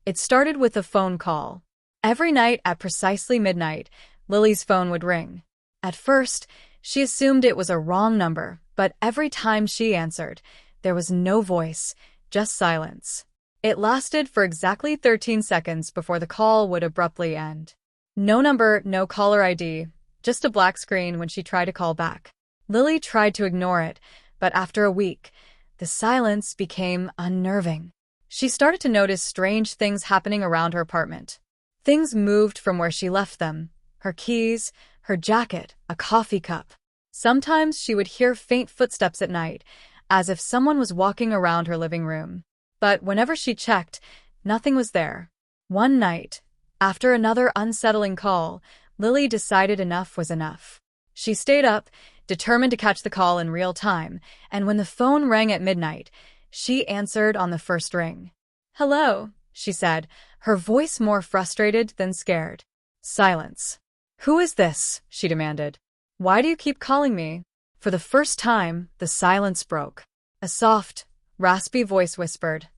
It started with a phone call. Every night at precisely midnight, Lily's phone would ring. At first, she assumed it was a wrong number, but every time she answered, there was no voice, just silence. It lasted for exactly 13 seconds before the call would abruptly end. No number, no caller ID, just a black screen when she tried to call back. Lily tried to ignore it, but after a week, the silence became unnerving. She started to notice strange things happening around her apartment. Things moved from where she left them: her keys, her jacket, a coffee cup. Sometimes she would hear faint footsteps at night, as if someone was walking around her living room. But whenever she checked, nothing was there. One night, after another unsettling call, Lily decided enough was enough. She stayed up, determined to catch the call in real time, and when the phone rang at midnight, she answered on the first ring. "Hello," she said, her voice more frustrated than scared. Silence. "Who is this?" she demanded. "Why do you keep calling me?" For the first time, the silence broke. A soft, raspy voice whispered,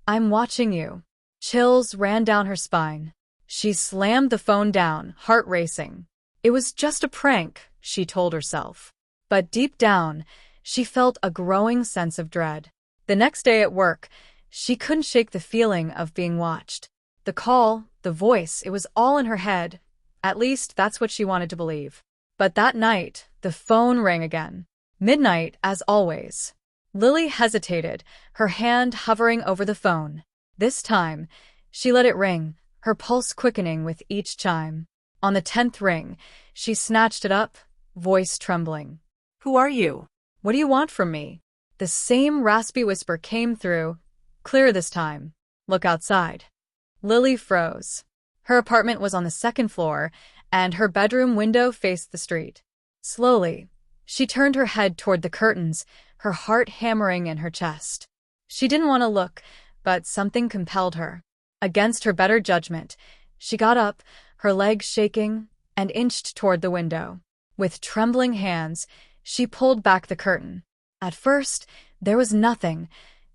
"I'm watching you." Chills ran down her spine. She slammed the phone down, heart racing. It was just a prank, she told herself. But deep down, she felt a growing sense of dread. The next day at work, she couldn't shake the feeling of being watched. The call, the voice, it was all in her head. At least, that's what she wanted to believe. But that night, the phone rang again. Midnight, as always. Lily hesitated, her hand hovering over the phone. This time, she let it ring, her pulse quickening with each chime. On the 10th ring, she snatched it up, voice trembling. "Who are you? What do you want from me?" The same raspy whisper came through, clear this time. "Look outside." Lily froze. Her apartment was on the second floor, and her bedroom window faced the street. Slowly, she turned her head toward the curtains, her heart hammering in her chest. She didn't want to look, but something compelled her. Against her better judgment, she got up, her legs shaking, and inched toward the window. With trembling hands, she pulled back the curtain. At first, there was nothing,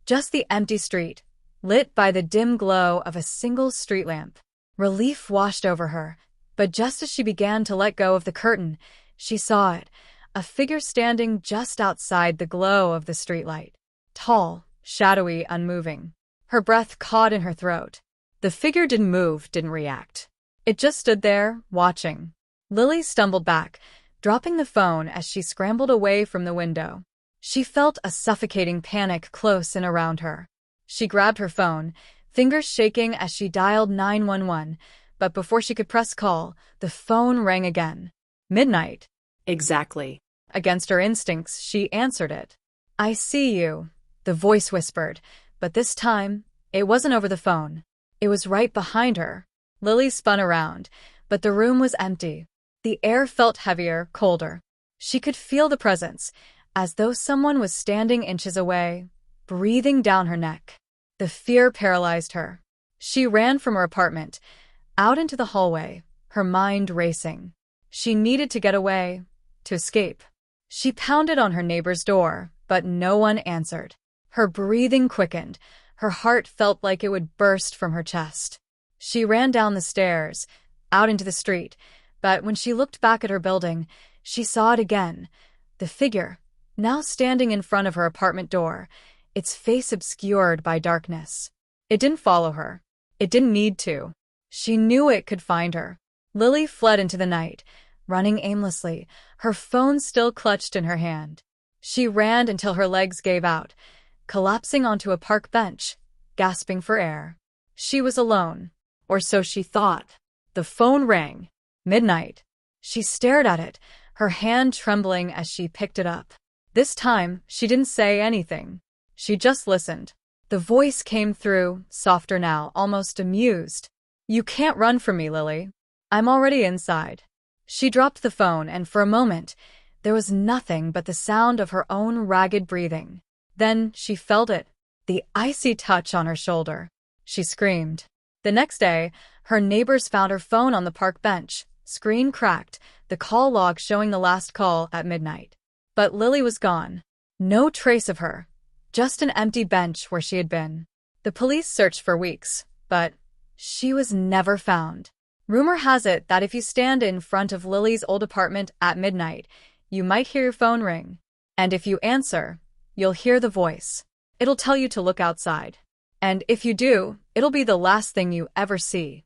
just the empty street, lit by the dim glow of a single street lamp. Relief washed over her, but just as she began to let go of the curtain, she saw it, a figure standing just outside the glow of the streetlight. Tall, shadowy, unmoving. Her breath caught in her throat. The figure didn't move, didn't react. It just stood there, watching. Lily stumbled back, dropping the phone as she scrambled away from the window. She felt a suffocating panic close and around her. She grabbed her phone, fingers shaking as she dialed 911, but before she could press call, the phone rang again. Midnight. Exactly. Against her instincts, she answered it. "I see you," the voice whispered, but this time, it wasn't over the phone. It was right behind her. Lily spun around, but the room was empty. The air felt heavier, colder. She could feel the presence, as though someone was standing inches away, breathing down her neck. The fear paralyzed her. She ran from her apartment, out into the hallway, her mind racing. She needed to get away, to escape. She pounded on her neighbor's door, but no one answered. Her breathing quickened. Her heart felt like it would burst from her chest. She ran down the stairs, out into the street, but when she looked back at her building, she saw it again. The figure, now standing in front of her apartment door, its face obscured by darkness. It didn't follow her. It didn't need to. She knew it could find her. Lily fled into the night, running aimlessly, her phone still clutched in her hand. She ran until her legs gave out, collapsing onto a park bench, gasping for air. She was alone, or so she thought. The phone rang. Midnight. She stared at it, her hand trembling as she picked it up. This time, she didn't say anything. She just listened. The voice came through, softer now, almost amused. "You can't run from me, Lily. I'm already inside." She dropped the phone, and for a moment, there was nothing but the sound of her own ragged breathing. Then she felt it, the icy touch on her shoulder. She screamed. The next day, her neighbors found her phone on the park bench, screen cracked, the call log showing the last call at midnight. But Lily was gone. No trace of her. Just an empty bench where she had been. The police searched for weeks, but She was never found. Rumor has it that if you stand in front of Lily's old apartment at midnight, you might hear your phone ring. And if you answer, you'll hear the voice. It'll tell you to look outside. And if you do, it'll be the last thing you ever see.